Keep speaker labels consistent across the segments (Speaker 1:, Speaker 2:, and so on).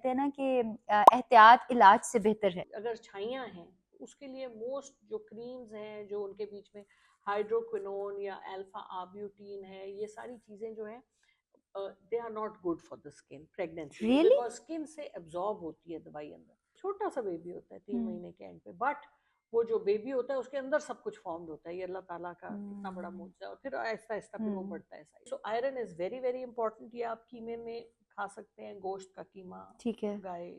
Speaker 1: कहते हैं ना कि एहतियात इलाज से बेहतर है।
Speaker 2: अगर छाइयाँ हैं उसके लिए मोस्ट जो क्रीम्स हैं जो उनके बीच में हाइड्रोक्विनोन या अल्फा आब्यूटीन है, ये सारी चीज़ें जो हैं they are not good for the skin pregnancy में,
Speaker 1: रियली?
Speaker 2: बिकॉज स्किन से एब्जॉर्ब होती है दवाई अंदर। छोटा सा बेबी होता है 3 महीने के एंड पे, बट वो जो बेबी होता है उसके अंदर सब कुछ फॉर्म्ड होता है, ये अल्लाह ताला का कितना बड़ा मुझे, और फिर आहिस्ता आहिस्ता फिर वो बढ़ता है। So iron is very very important. ये आप कीमे में खा सकते हैं, गोश्त का कीमा,
Speaker 1: ठीक है।
Speaker 2: गाय।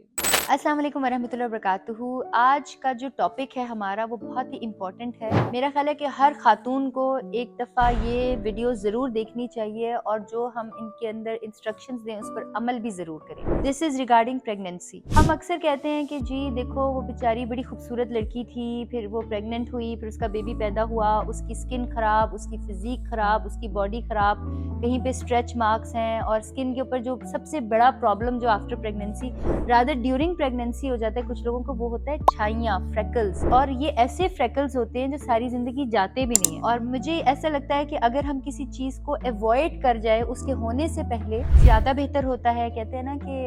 Speaker 1: अस्सलाम वालेकुम वरहमतुल्लाहि वबरकातुहू। आज का जो टॉपिक है हमारा वो बहुत ही इम्पोर्टेंट है। मेरा ख्याल है कि हर खातून को एक दफ़ा ये वीडियो ज़रूर देखनी चाहिए और जो हम इनके अंदर इंस्ट्रक्शंस दें उस पर अमल भी ज़रूर करें। This is regarding pregnancy. हम अक्सर कहते हैं कि जी देखो वो बेचारी बड़ी खूबसूरत लड़की थी, फिर वो प्रेग्नेंट हुई, फिर उसका बेबी पैदा हुआ, उसकी स्किन ख़राब, उसकी फिज़ीक ख़राब, उसकी बॉडी ख़राब, कहीं पे स्ट्रेच मार्क्स हैं और स्किन के ऊपर जो सबसे बड़ा प्रॉब्लम जो after pregnancy rather during pregnancy हो जाता है कुछ लोगों को, वो होता है छाइयाँ, फ्रेकल्स। और ये ऐसे फ्रेकल्स होते हैं जो सारी जिंदगी जाते भी नहीं है। और मुझे ऐसा लगता है कि अगर हम किसी चीज को अवॉइड कर जाए उसके होने से पहले, ज्यादा बेहतर होता है। कहते हैं ना कि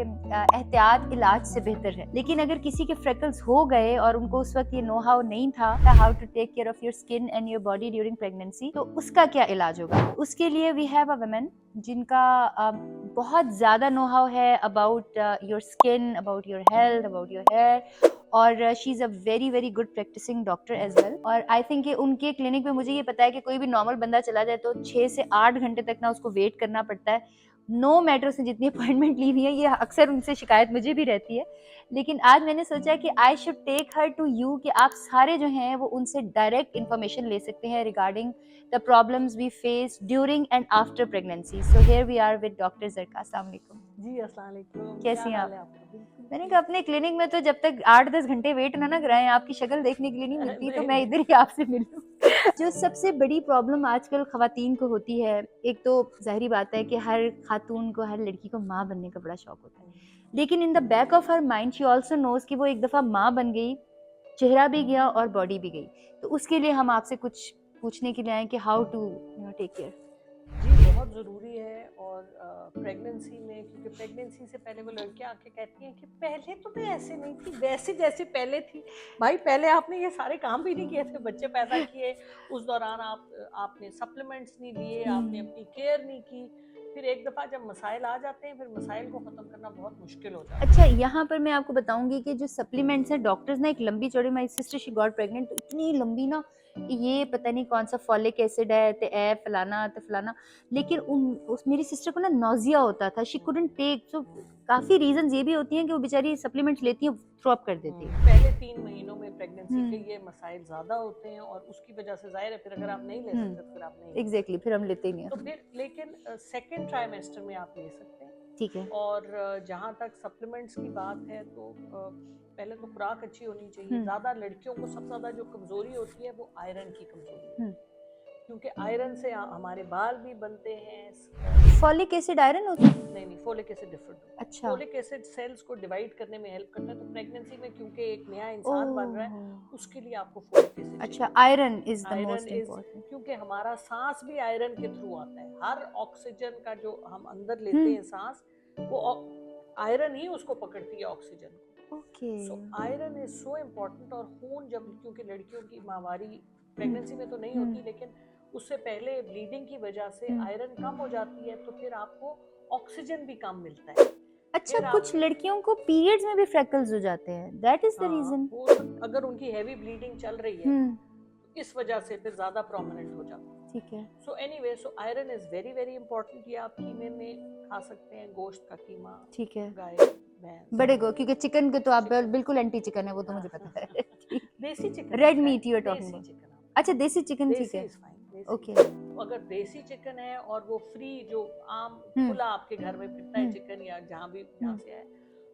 Speaker 1: एहतियात इलाज से बेहतर है। लेकिन अगर किसी के फ्रेकल्स हो गए और उनको उस वक्त ये नो हाउ नहीं था how to take care of your skin and your body during pregnancy, तो उसका क्या इलाज होगा? उसके लिए वी हैव अ वुमेन जिनका बहुत ज़्यादा नो हाउ है about your skin, about your health, about your hair, और she is a very very good practising doctor as well. और आई थिंक उनके क्लिनिक में मुझे ये पता है कि कोई भी नॉर्मल बंदा चला जाए तो 6 से 8 घंटे तक ना उसको वेट करना पड़ता है, नो मैटर उसने जितनी अपॉइंटमेंट ली हुई है। ये अक्सर उनसे शिकायत मुझे भी रहती है। लेकिन आज मैंने सोचा कि I should take her to you, कि आप सारे जो हैं वो उनसे डायरेक्ट इन्फॉर्मेशन ले सकते हैं regarding the problems we face during and after pregnancy. So here we are with Dr. Zarka. अस्सलाम वालेकुम।
Speaker 2: जी अस्सलाम वालेकुम, क्या
Speaker 1: कैसी हैं
Speaker 2: हाल
Speaker 1: आप?
Speaker 2: है आपका? बिल्कुल
Speaker 1: मैंने
Speaker 2: ठीक।
Speaker 1: कहा अपने क्लिनिक में तो जब तक 8-10 घंटे वेट ना कराएं, आपकी शक्ल देखने के लिए नहीं मिलती, तो
Speaker 2: नहीं
Speaker 1: मैं
Speaker 2: नहीं।
Speaker 1: इधर ही आपसे मिल लूं। जो सबसे बड़ी प्रॉब्लम आजकल खवातीन को होती है, एक तो ज़ाहिरी बात है कि हर खातून को, हर लड़की को माँ बनने का बड़ा शौक होता है। लेकिन in the back of her mind she also knows कि वो एक दफ़ा माँ बन गई, चेहरा भी गया और बॉडी भी गई। तो उसके लिए हम आपसे कुछ पूछने के लिए आए कि हाउ टू टेक केयर।
Speaker 2: जी बहुत ज़रूरी है। और प्रेगनेंसी में, क्योंकि प्रेगनेंसी से पहले वो लड़कियां आके कहती हैं कि पहले तो मैं ऐसे नहीं थी, वैसे जैसे पहले थी। भाई पहले आपने ये सारे काम भी नहीं किए थे, बच्चे पैदा किए, उस दौरान आपने सप्लीमेंट्स नहीं लिए, आपने अपनी केयर नहीं की। फिर एक दफ़ा जब मसाइल आ जाते हैं, फिर मसाइल को ख़त्म करना बहुत मुश्किल हो जाता
Speaker 1: अच्छा,
Speaker 2: है।
Speaker 1: यहाँ पर मैं आपको बताऊंगी कि जो सप्लीमेंट्स हैं, डॉक्टर्स ना एक लंबी चौड़ी, my sister she got pregnant, तो इतनी लंबी ना कि ये पता नहीं कौन सा फॉलिक एसिड है, ते ए फलाना ते फलाना। लेकिन उस मेरी सिस्टर को ना नोजिया होता था, शी कुडंट टेक। सो काफी रीजंस ये भी होती हैं कि वो बेचारी सप्लीमेंट्स लेती हैं, थ्रो अप कर देती है।
Speaker 2: पहले 3 महीनों में प्रेगनेंसी के
Speaker 1: हम्म
Speaker 2: ये मसाइल ज़्यादा होते हैं, और उसकी वजह से जाहिर है फिर अगर आप नहीं ले सकते तो फिर आप नहीं ले
Speaker 1: एग्जैक्टली,
Speaker 2: सकते।
Speaker 1: फिर हम लेते ही नहीं
Speaker 2: तो
Speaker 1: हैं।
Speaker 2: फिर लेकिन सेकेंड ट्राइमेस्टर में आप ले सकते हैं।
Speaker 1: ठीक है।
Speaker 2: और जहाँ तक सप्लीमेंट्स की बात है तो पहले तो खुराक अच्छी होनी चाहिए।
Speaker 1: हम्म
Speaker 2: ज़्यादा लड़कियों को सबसे ज़्यादा जो कमज़ोरी होती है वो आयरन की कमज़ोरी होती
Speaker 1: हम्म
Speaker 2: है, क्योंकि आयरन से हमारे बाल भी बनते हैं।
Speaker 1: फॉलिक एसिड आयरन होता है?
Speaker 2: नहीं नहीं, फोलिक एसिड डिफरेंट होता है।
Speaker 1: अच्छा।
Speaker 2: फोलिक एसिड सेल्स को डिवाइड करने में हेल्प करता है, तो प्रेगनेंसी में क्योंकि एक नया इंसान बन रहा है,
Speaker 1: ओह,
Speaker 2: उसके लिए आपको फोलिक एसिड
Speaker 1: अच्छा,
Speaker 2: चाहिए।
Speaker 1: Iron is the
Speaker 2: iron
Speaker 1: most
Speaker 2: is,
Speaker 1: important.
Speaker 2: क्योंकि हमारा सांस भी आयरन के थ्रू आता है। हर ऑक्सीजन का जो हम अंदर लेते
Speaker 1: हम्म
Speaker 2: हैं सांस, वो आयरन ही उसको पकड़ती है ऑक्सीजन को।
Speaker 1: Okay.
Speaker 2: So iron is so important. और खून जब, क्योंकि लड़कियों की माहवारी प्रेगनेंसी में तो नहीं होती, लेकिन उससे पहले ब्लीडिंग की वजह से आयरन कम हो जाती है, तो फिर आपको ऑक्सीजन भी कम मिलता है।
Speaker 1: अच्छा,
Speaker 2: फिर आप,
Speaker 1: कुछ लड़कियों को पीरियड्स में भी फ्रेकल्स हो जाते हैं, दैट इज द
Speaker 2: हाँ
Speaker 1: रीजन?
Speaker 2: वो अगर उनकी हैवी ब्लीडिंग चल रही है
Speaker 1: हम्म
Speaker 2: तो इस वजह से फिर ज़्यादा प्रोमिनेंट हो जाता है।
Speaker 1: ठीक है।
Speaker 2: So anyway, so iron is very very important. ये आप कीमे में खा सकते हैं, गोश्त का कीमा,
Speaker 1: ठीक है।
Speaker 2: गाय, भैंस,
Speaker 1: बड़े गो, क्योंकि चिकन के तो आप
Speaker 2: चिकन।
Speaker 1: बिल्कुल एंटी चिकन है, वो तो मुझे
Speaker 2: हाँ
Speaker 1: पता है। ठीक।
Speaker 2: देसी चिकन
Speaker 1: रेड
Speaker 2: अच्छा है।
Speaker 1: मीट यू आर टॉकिंग
Speaker 2: देसी
Speaker 1: अबाउट?
Speaker 2: चिकन आप
Speaker 1: अच्छा, देसी चिकन ठीक
Speaker 2: देसी
Speaker 1: है।
Speaker 2: इज फाइन, देसी
Speaker 1: ओके।
Speaker 2: तो अगर देसी चिकन है और वो फ्री, जो आम
Speaker 1: हम्म
Speaker 2: खुला आपके घर में फिरता है
Speaker 1: हम्म
Speaker 2: चिकन, या जहाँ भी जहाँ
Speaker 1: हम्म
Speaker 2: से है,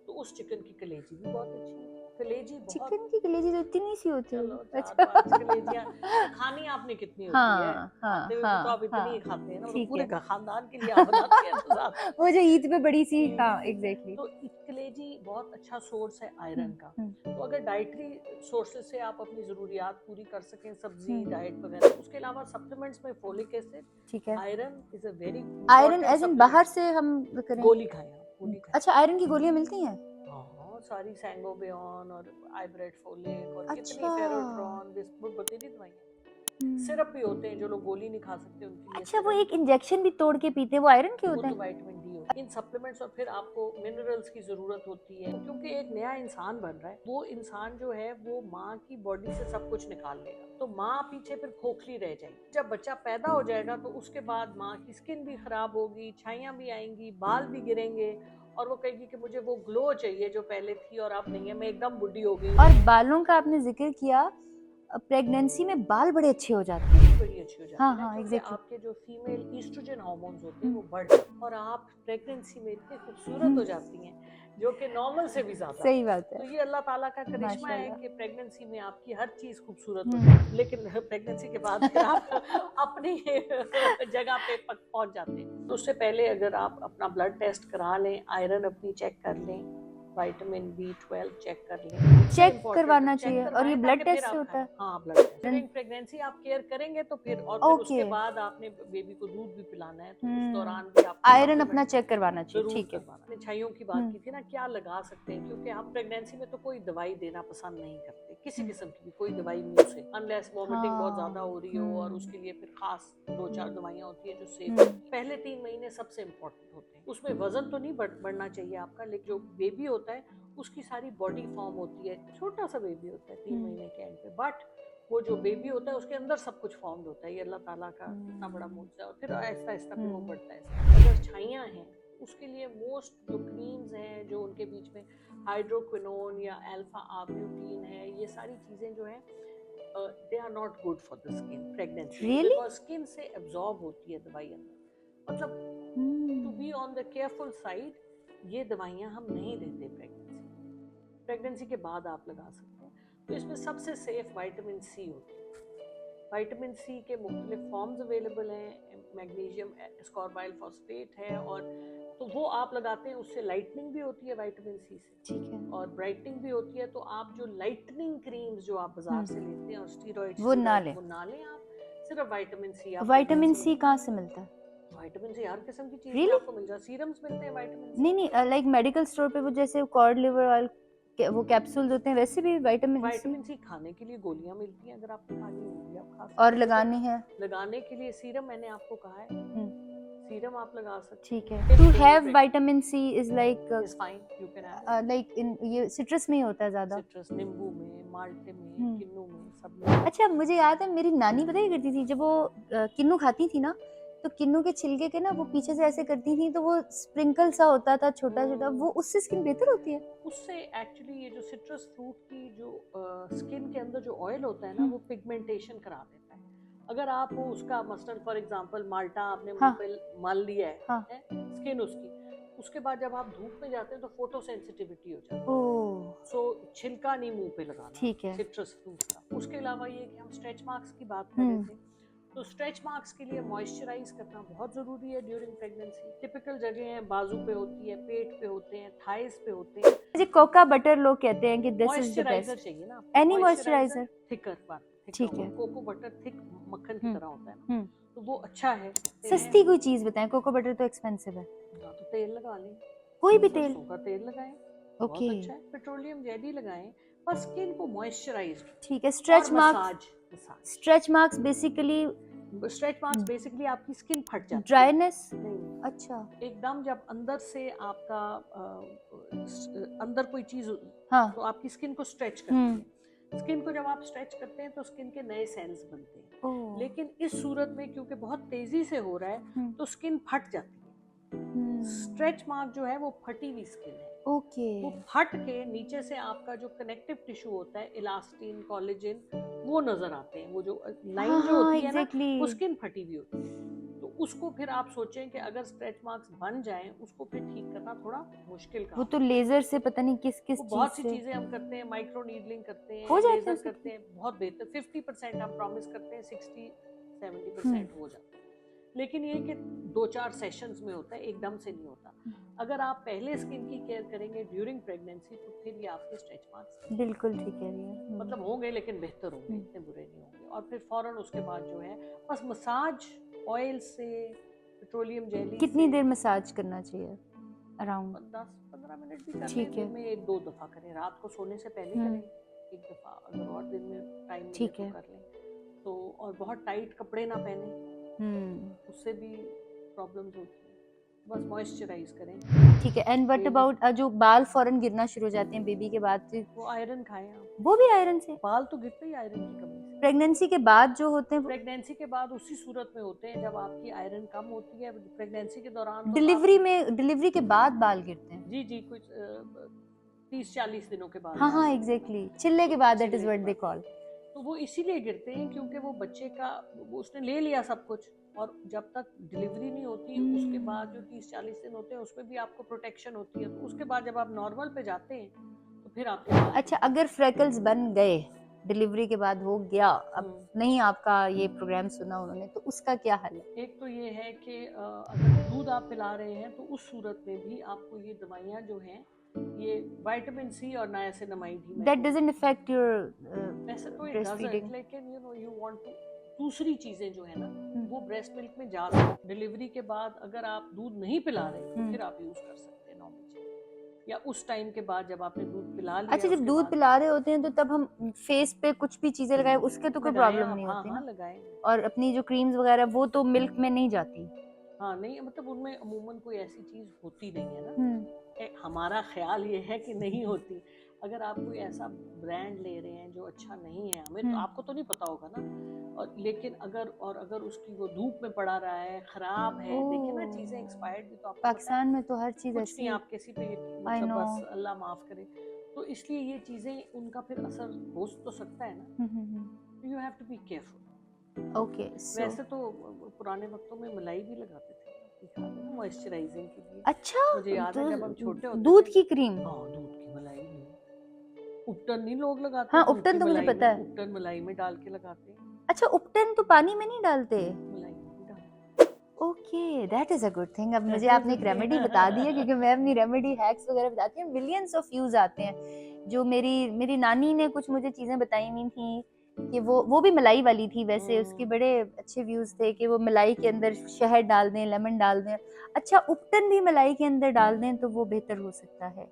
Speaker 2: तो उस चिकन की कलेजी भी बहुत अच्छी है। कलेजी बहुत,
Speaker 1: चिकन की कलेजी तो इतनी सी होती
Speaker 2: चलो
Speaker 1: है?
Speaker 2: चार
Speaker 1: अच्छा।
Speaker 2: पांच कलेजियां, तो खानी आपने कितनी होती है?
Speaker 1: हाँ हाँ
Speaker 2: खाते हुए भी तो
Speaker 1: हाँ
Speaker 2: आप इतनी ही
Speaker 1: हाँ,
Speaker 2: खाते हैं ना, वो तो
Speaker 1: ठीक
Speaker 2: पूरे
Speaker 1: है।
Speaker 2: खानदान के लिए आप बनाते हैं तो ज्यादा।
Speaker 1: वो जो ईद पे बड़ी सी,
Speaker 2: ईद
Speaker 1: हाँ
Speaker 2: पे,
Speaker 1: एग्जैक्टली।
Speaker 2: तो कलेजी बहुत अच्छा सोर्स है आयरन का।
Speaker 1: हम्म
Speaker 2: तो अगर डाइटरी सोर्सेज से आप अपनी ज़रूरियात पूरी कर सकें, सब्जी
Speaker 1: हम्म,
Speaker 2: डाइट वगैरह, उसके अलावा सप्लीमेंट्स में फोलिक एसिड,
Speaker 1: ठीक है।
Speaker 2: Iron is a very
Speaker 1: iron
Speaker 2: important
Speaker 1: as in बाहर
Speaker 2: सप्लीमेंट।
Speaker 1: से हम करें?
Speaker 2: गोली खाएं आप, गोली खाएं।
Speaker 1: अच्छा, आयरन की गोलियां मिलती हैं?
Speaker 2: हाँ बहुत सारी सैंगोबियन और आइब्रेट फोलिक और कितनी
Speaker 1: अच्छा।
Speaker 2: फेरोट्रॉन बिस्कुट बतेरी दवाइयाँ, सिरप भी होते हैं जो लोग गोली नहीं खा सकते उनके लिए
Speaker 1: अच्छा, वो
Speaker 2: सिरप,
Speaker 1: एक इंजेक्शन भी तोड़ के पीते हैं, वो आयरन के
Speaker 2: वो
Speaker 1: होते
Speaker 2: तो
Speaker 1: हैं?
Speaker 2: विटामिन डी होता है। इन सप्लीमेंट्स और फिर आपको मिनरल्स की जरूरत होती है क्योंकि एक नया इंसान बन रहा है। वो इंसान जो है वो माँ की बॉडी से सब कुछ निकाल लेगा, तो माँ पीछे फिर खोखली रह जाएगी। जब बच्चा पैदा हो जाएगा तो उसके बाद माँ की स्किन भी खराब होगी, छाइयाँ भी आएंगी, बाल भी गिरेंगे और वो कहेगी कि मुझे वो ग्लो चाहिए जो पहले थी और अब नहीं है, मैं एकदम बुढ़ी हो गई
Speaker 1: और
Speaker 2: हूँ।
Speaker 1: बालों का आपने जिक्र किया, प्रेगनेंसी में बाल बड़े अच्छे हो जाते हैं।
Speaker 2: भी बड़ी अच्छी हो जाती
Speaker 1: हाँ
Speaker 2: है ना,
Speaker 1: हाँ,
Speaker 2: क्योंकि
Speaker 1: एग्जैक्टली।
Speaker 2: आपके जो फीमेल ईस्ट्रोजन हार्मोन्स होते हैं वो बढ़ जाते हैं और आप प्रेगनेंसी में इतनी खूबसूरत हो जाती हैं जो कि नॉर्मल से भी ज्यादा।
Speaker 1: सही बात है।
Speaker 2: तो ये अल्लाह ताला का करिश्मा है
Speaker 1: माशाल्लाह।
Speaker 2: कि प्रेगनेंसी में आपकी हर चीज खूबसूरत हो
Speaker 1: हम्म।
Speaker 2: जाती है, लेकिन प्रेगनेंसी के बाद फिर आप अपनी जगह पे पहुंच जाते हैं। तो उससे पहले अगर आप अपना ब्लड टेस्ट करा लें, आयरन अपनी चेक कर लें, विटामिन B12 चेक कर लें, सबसे
Speaker 1: चेक
Speaker 2: इम्पोर्टेंट
Speaker 1: करवाना
Speaker 2: चेक
Speaker 1: चाहिए, और
Speaker 2: करवाएं
Speaker 1: ये ब्लड
Speaker 2: ताकि फिर
Speaker 1: टेस्ट से
Speaker 2: आप
Speaker 1: होता
Speaker 2: खाएं।
Speaker 1: है?
Speaker 2: हाँ, ब्लड टेस्ट ड्यूरिंग प्रेगनेंसी आप केयर करेंगे तो फिर और फिर उसके
Speaker 1: ओके।
Speaker 2: बाद आपने बेबी को दूध भी पिलाना है तो उस दौरान भी आपको
Speaker 1: आयरन अपना
Speaker 2: सप्लीमेंट
Speaker 1: चेक करवाना चाहिए,
Speaker 2: जरूर
Speaker 1: ठीक है।
Speaker 2: करवाना। आपने छाइयों की बात की थी ना, क्या लगा सकते हैं, क्योंकि हम प्रेगनेंसी में तो कोई दवाई देना पसंद नहीं करते, किसी किस्म की भी कोई दवाई मुंह से, अनलेस वॉमिटिंग बहुत ज्यादा हो रही हो और उसके लिए फिर खास 2-4 दवाइयाँ होती है जो सेफ है। पहले 3 महीने सबसे इम्पोर्टेंट होते हैं, उसमें वजन तो नहीं बढ़ना चाहिए आपका, लेकिन जो बेबी होता है उसकी सारी बॉडी फॉर्म होती है, छोटा सा बेबी होता है 3 महीने के एंड पे, बट वो जो बेबी होता है उसके अंदर सब कुछ फॉर्म होता है। ये अल्लाह ताला का इतना बड़ा मुझसे, और फिर आहिस्ता आहिस्ता फिर वो बढ़ता है। अगर छाइयाँ हैं उसके लिए मोस्ट जो क्रीम्स हैं जो उनके बीच में हाइड्रोक्विनोन या अल्फा आर्ब्यूटिन है, ये सारी चीज़ें जो हैं they are not good for the skin pregnancy,
Speaker 1: Really?
Speaker 2: Because skin से एब्जॉर्ब होती है दवाई अंदर। मतलब to be on the careful side, ये दवाइयाँ हम नहीं देते प्रेगनेंसी के बाद आप लगा सकते हैं। तो इसमें सबसे सेफ विटामिन सी होती है। विटामिन सी के मुख्तलिफ फॉर्म्स अवेलेबल हैं, मैग्नीशियम एस्कॉर्बाइल फॉस्फेट है, और तो वो आप लगाते हैं, उससे लाइटनिंग भी होती है विटामिन सी से,
Speaker 1: ठीक है।
Speaker 2: और ब्राइटनिंग भी होती है। तो आप जो लाइटनिंग क्रीम्स जो आप बाजार से लेते हैं और स्टीरॉइड
Speaker 1: वो ना लें।
Speaker 2: वो ना लें, आप सिर्फ विटामिन सी। आप
Speaker 1: विटामिन सी कहाँ से मिलता है?
Speaker 2: विटामिन सी हर किस्म की चीज में
Speaker 1: Really?
Speaker 2: आपको मिल जाए, सीरम्स मिलते हैं विटामिन सी।
Speaker 1: नहीं नहीं, लाइक मेडिकल स्टोर पे वो जैसे कॉर्ड लिवर ऑयल वो कैप्सूल्स होते हैं, वैसे भी
Speaker 2: विटामिन सी खाने के लिए गोलियां मिलती हैं, अगर आपको खानी होगी आप खा सकते
Speaker 1: और
Speaker 2: हैं।
Speaker 1: लगानी है?
Speaker 2: लगाने के लिए सीरम मैंने आपको कहा है, सीरम आप लगा सकते
Speaker 1: ठीक
Speaker 2: हैं।
Speaker 1: है। To have vitamin C is like
Speaker 2: is fine, you can have
Speaker 1: like in ये सिट्रस में ही होता है ज्यादा।
Speaker 2: सिट्रस, नींबू में, माल्टे में, किन्नू में, सब में।
Speaker 1: अच्छा, मुझे याद है मेरी नानी पता ही करती थी, जब वो किन्नू खाती थी ना, तो किन्नू के छिलके के ना वो पीछे से ऐसे करती थी, तो वो स्प्रिंकल सा होता था छोटा छोटा, वो उससे स्किन बेहतर होती है।
Speaker 2: उससे एक्चुअली ये जो सिट्रस फ्रूट की जो स्किन के अंदर जो ऑयल होता है ना, वो पिगमेंटेशन करा देता है। अगर आप उसका मसलन फॉर एग्जांपल माल्टा आपने मुंह पे मल लिया है, स्किन उसके बाद जब आप धूप में जाते हैं तो फोटो सेंसिटिविटी हो जाती है। सो छिलका नहीं मुंह पे लगाना,
Speaker 1: ठीक है।
Speaker 2: सिट्रस फ्रूट का। उसके अलावा ये कि हम स्ट्रेच मार्क्स की बात कर रहे थे, तो स्ट्रेच मार्क्स के लिए मॉइस्चराइज करना बहुत जरूरी है ड्यूरिंग प्रेगनेंसी। टिपिकल जगह हैं, बाजू पे होती है, पेट पे होते हैं, थाइस पे होते हैं।
Speaker 1: मुझे कोका बटर लोग कहते हैं कि this is the
Speaker 2: moisturiser
Speaker 1: best.
Speaker 2: चाहिए ना,
Speaker 1: एनी मॉइस्चराइजर
Speaker 2: थिकर वन,
Speaker 1: ठीक है।
Speaker 2: कोको बटर थिक मक्खन की तरह होता है ना, तो वो अच्छा है।
Speaker 1: सस्ती कोई चीज बताएं, कोको बटर तो एक्सपेंसिव है।
Speaker 2: तो तेल लगा लें,
Speaker 1: कोई भी तेल,
Speaker 2: सरसों का तेल लगाएं, बहुत अच्छा है। पेट्रोलियम जेली लगाएं, पर स्किन को मॉइस्चराइज्ड।
Speaker 1: ठीक है। Stretch marks, stretch marks basically
Speaker 2: आपकी स्किन फट जाती है,
Speaker 1: ड्राइनेस
Speaker 2: नहीं,
Speaker 1: अच्छा,
Speaker 2: एकदम जब अंदर से आपका अंदर कोई चीज तो आपकी स्किन को स्ट्रेच करती है। स्किन को जब आप स्ट्रेच करते हैं तो स्किन के नए सेल्स बनते हैं, लेकिन इस सूरत में क्योंकि बहुत तेजी से हो रहा है तो स्किन फट जाती है। स्ट्रेच मार्क जो है वो फटी हुई स्किन है। वो फट के नीचे से आपका जो कनेक्टिव टिश्यू होता है, इलास्टिन, कोलेजन, वो नजर आते हैं। वो जो लाइन जो होती है ना, वो स्किन फटी हुई होती है। तो उसको फिर आप सोचें कि अगर स्ट्रेच मार्क्स बन जाएं, उसको फिर ठीक करना थोड़ा मुश्किल काम।
Speaker 1: वो तो लेजर से पता नहीं किस किस चीज से,
Speaker 2: बहुत सी चीजें हम करते हैं, माइक्रो नीडलिंग करते हैं, लेजर करते हैं, बहुत बेहतर। 50% हम प्रॉमिस करते हैं, 60-70% हो जाता है। लेकिन ये कि 2-4 सेशंस में होता है, एकदम से नहीं होता। अगर आप पहले स्किन की केयर करेंगे ड्यूरिंग प्रेगनेंसी, तो फिर ये आपके स्ट्रेच मार्क्स
Speaker 1: बिल्कुल ठीक कह रही है,
Speaker 2: मतलब होंगे लेकिन बेहतर होंगे, इतने बुरे नहीं होंगे। और फिर फौरन उसके बाद जो है बस मसाज ऑयल से, पेट्रोलियम जेली।
Speaker 1: कितनी देर मसाज करना चाहिए? अराउंड
Speaker 2: 10-15 मिनट भी कर
Speaker 1: ठीक
Speaker 2: लें,
Speaker 1: है।
Speaker 2: दिन में 1-2 दफ़ा करें, रात को सोने से पहले
Speaker 1: हम्म,
Speaker 2: करें 1 दफ़ा, अगर और दिन में टाइम मिले
Speaker 1: ठीक
Speaker 2: तो
Speaker 1: है।
Speaker 2: कर लें। तो और बहुत टाइट कपड़े ना पहने, उससे भी प्रॉब्लम्स होती हैं। बस मॉइस्चराइज करें।
Speaker 1: ठीक है। एंड व्हाट
Speaker 2: डेली
Speaker 1: अबाउट जो बाल फौरन गिरना शुरू हो जाते हैं बेबी के बाद से,
Speaker 2: वो आयरन खाएं आप,
Speaker 1: वो भी आयरन से?
Speaker 2: बाल तो गिरते ही आयरन की कमी से।
Speaker 1: प्रेगनेंसी के बाद जो होते हैं वो?
Speaker 2: प्रेगनेंसी के बाद उसी सूरत में होते हैं जब आपकी आयरन कम होती है। प्रेगनेंसी के दौरान तो
Speaker 1: डिलीवरी के बाद बाल गिरते हैं?
Speaker 2: जी कुछ 30-40 दिनों के बाद
Speaker 1: हाँ
Speaker 2: बाल
Speaker 1: हाँ,
Speaker 2: गिरते हैं।
Speaker 1: एग्जैक्टली, चिल्ले के बाद, दैट इज
Speaker 2: चिल्ले के
Speaker 1: व्हाट दे
Speaker 2: बाद।
Speaker 1: कॉल।
Speaker 2: तो वो इसीलिए गिरते हैं क्योंकि वो बच्चे का वो उसने ले लिया सब कुछ, और जब तक डिलीवरी नहीं होती उसके बाद जो 30-40 दिन होते हैं उसमें भी आपको प्रोटेक्शन होती है। तो उसके बाद जब आप नॉर्मल पे जाते हैं तो फिर आपके बाल
Speaker 1: अच्छा,
Speaker 2: गिरते हैं।
Speaker 1: अगर फ्रेकल्स बन गए, डिलीवरी के बाद हो गया, अब
Speaker 2: हम्म।
Speaker 1: नहीं आपका ये प्रोग्राम सुना उन्होंने, तो उसका क्या हल है?
Speaker 2: एक तो ये है कि अगर दूध आप पिला रहे हैं तो उस सूरत में भी आपको ये दवाइयाँ जो हैं, ये विटामिन सी और नायासिनामाइड ही
Speaker 1: दैट
Speaker 2: मैं
Speaker 1: डजंट अफेक्ट योर
Speaker 2: वैसे तो इट
Speaker 1: ब्रेस्ट
Speaker 2: डजंट,
Speaker 1: फीडिंग?
Speaker 2: लेकिन यू वांट टू दूसरी चीजें जो है ना वो ब्रेस्ट मिल्क में जा सकती। डिलीवरी के बाद अगर आप दूध नहीं पिला रहे तो फिर आप यूज कर सकते हैं नॉर्मल चीज, या उस टाइम के बाद जब आपने दूध पिला लिया
Speaker 1: अच्छा, जब
Speaker 2: उसके
Speaker 1: दूध
Speaker 2: बाद
Speaker 1: पिला रहे होते हैं तो तब हम फेस पे कुछ भी चीजें लगाए, उसके तो कोई
Speaker 2: लगाएं
Speaker 1: प्रॉब्लम
Speaker 2: आप।
Speaker 1: नहीं
Speaker 2: हाँ
Speaker 1: होती
Speaker 2: हाँ
Speaker 1: ना?
Speaker 2: लगाएं।
Speaker 1: और अपनी जो क्रीम्स वगैरह वो तो मिल्क में नहीं जाती?
Speaker 2: हाँ नहीं, मतलब उनमें अमूमन कोई ऐसी चीज होती नहीं है ना। हमारा ख्याल ये है कि नहीं होती। अगर आप कोई ऐसा ब्रांड ले रहे हैं जो अच्छा नहीं है, हमें तो आपको तो नहीं पता होगा ना, और लेकिन अगर उसकी वो धूप में पड़ा रहा है, खराब है, देखिए ना चीजें एक्सपायर्ड भी तो आपको पता है।
Speaker 1: पाकिस्तान में तो हर चीज
Speaker 2: कुछ
Speaker 1: ऐसी
Speaker 2: नहीं, आप किसी पे
Speaker 1: आई
Speaker 2: मतलब
Speaker 1: नो।
Speaker 2: बस अल्लाह माफ करे, तो इसलिए ये चीजें उनका फिर असर हो तो सकता है ना। You have to be careful.
Speaker 1: Okay, so
Speaker 2: वैसे तो पुराने वक्तों में मलाई भी लगाते थे मॉइस्चराइजिंग के लिए।
Speaker 1: अच्छा,
Speaker 2: मुझे याद है जब हम छोटे होते
Speaker 1: दूध
Speaker 2: थे।
Speaker 1: की क्रीम?
Speaker 2: हाँ, दूध की मलाई में उपटन नहीं लोग लगाते,
Speaker 1: हाँ,
Speaker 2: दूध
Speaker 1: उपटन
Speaker 2: की
Speaker 1: तो मुझे
Speaker 2: मलाई
Speaker 1: पता
Speaker 2: में,
Speaker 1: है।
Speaker 2: उपटन मलाई में डाल के लगाते हैं।
Speaker 1: अच्छा, उपटन तो पानी में नहीं डालते?
Speaker 2: मलाई में नहीं डालते।
Speaker 1: Okay, that is a good thing. अब मुझे
Speaker 2: That is
Speaker 1: आपने
Speaker 2: the
Speaker 1: एक
Speaker 2: thing.
Speaker 1: रेमेडी बता दी है, क्योंकि मैं अपनी रेमेडी हैक्स वगैरह बताती हूँ, मिलियंस ऑफ व्यूज आते हैं। जो मेरी नानी ने कुछ मुझे चीजें बताई हुई थी कि वो भी मलाई वाली थी, वैसे उसके बड़े अच्छे व्यूज थे कि वो मलाई के अंदर शहद डाल दें, लेमन डाल दें। अच्छा, उपटन भी मलाई के अंदर डाल दें तो वो बेहतर हो सकता है।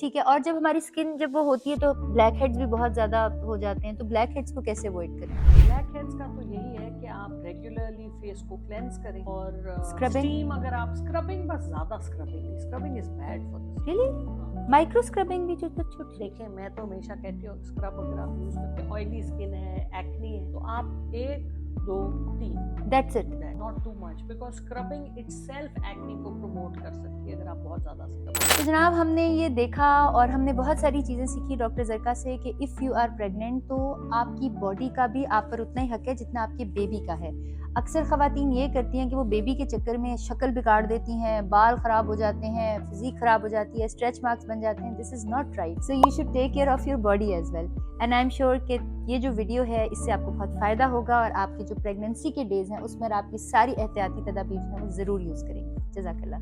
Speaker 1: ठीक है। और जब हमारी स्किन जब वो होती है तो ब्लैक हेड्स भी बहुत ज्यादा हो जाते हैं, तो ब्लैक हेड्स को कैसे अवॉइड करें?
Speaker 2: ब्लैक हेड्स का तो यही है कि आप रेगुलरली फेस को क्लेंस करें, और
Speaker 1: Scrubbing?
Speaker 2: स्टीम, अगर आप स्क्रबिंग, बस ज्यादा scrubbing is bad for this.
Speaker 1: Really? Micro scrubbing भी जो तो छोटी?
Speaker 2: देखिए, मैं तो हमेशा कहती हूँ स्क्रब अगर आप यूज करते हैं, ऑयली स्किन है, एक्नी है, तो आप 1, 2, 3,
Speaker 1: that's it,
Speaker 2: not too much, because scrubbing itself acne को प्रमोट कर सकती है अगर आप बहुत ज्यादा स्क्रब।
Speaker 1: तो जनाब, हमने ये देखा और हमने बहुत सारी चीज़ें सीखी डॉक्टर जरका से कि इफ़ यू आर प्रेग्नेंट तो आपकी बॉडी का भी आप पर उतना ही हक है जितना आपके बेबी का है। अक्सर ख़वातीन ये करती हैं कि वो बेबी के चक्कर में शक्ल बिगाड़ देती हैं, बाल ख़राब हो जाते हैं, फिजिक ख़राब हो जाती है, स्ट्रेच मार्क्स बन जाते हैं। This is not right, so you should take care of your body as well. And I am sure कि ये जो वीडियो है इससे आपको बहुत फ़ायदा होगा, और आपकी जो प्रेगनेंसी के डेज़ हैं उसमें आपकी सारी एहतियाती तदाबीर हैं वो ज़रूर यूज़ करेंगे। जज़ाकल्लाह।